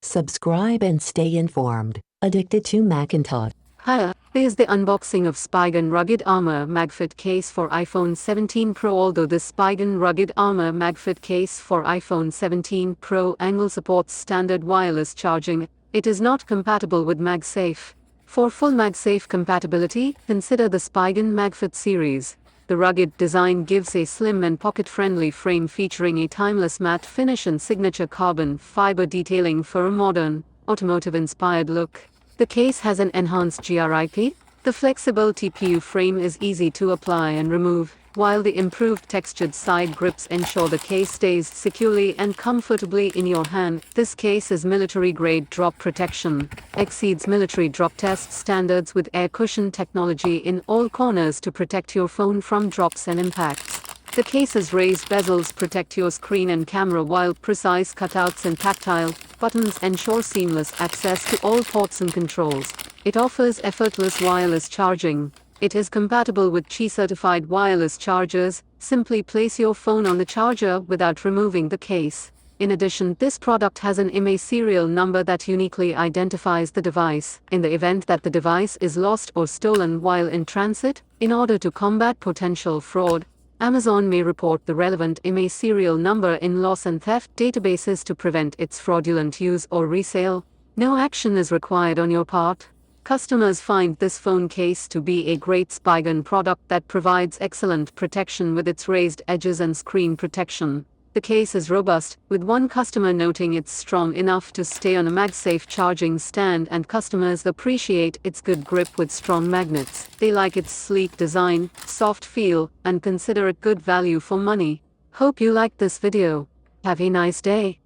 Subscribe and stay informed. Addicted to Macintosh. Hiya, here's the unboxing of Spigen Rugged Armor MagFit case for iPhone 17 Pro. Although this Spigen Rugged Armor MagFit case for iPhone 17 Pro angle supports standard wireless charging, it is not compatible with MagSafe. For full MagSafe compatibility, consider the Spigen MagFit series. The rugged design gives a slim and pocket-friendly frame featuring a timeless matte finish and signature carbon fiber detailing for a modern, automotive-inspired look. The case has an enhanced grip. The flexible TPU frame is easy to apply and remove, while the improved textured side grips ensure the case stays securely and comfortably in your hand. This case is military-grade drop protection, exceeds military drop test standards with air cushion technology in all corners to protect your phone from drops and impacts. The case's raised bezels protect your screen and camera, while precise cutouts and tactile buttons ensure seamless access to all ports and controls. It offers effortless wireless charging. It is compatible with Qi-certified wireless chargers. Simply place your phone on the charger without removing the case. In addition, this product has an IMEI serial number that uniquely identifies the device. In the event that the device is lost or stolen while in transit, in order to combat potential fraud, Amazon may report the relevant IMEI serial number in loss and theft databases to prevent its fraudulent use or resale. No action is required on your part. Customers find this phone case to be a great Spigen product that provides excellent protection with its raised edges and screen protection. The case is robust, with one customer noting it's strong enough to stay on a MagSafe charging stand, and customers appreciate its good grip with strong magnets. They like its sleek design, soft feel, and consider it good value for money. Hope you liked this video. Have a nice day.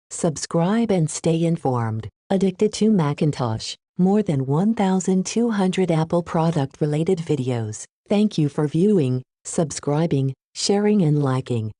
Subscribe and stay informed. Addicted to Macintosh. More than 1,200 Apple product-related videos. Thank you for viewing, subscribing, sharing and liking.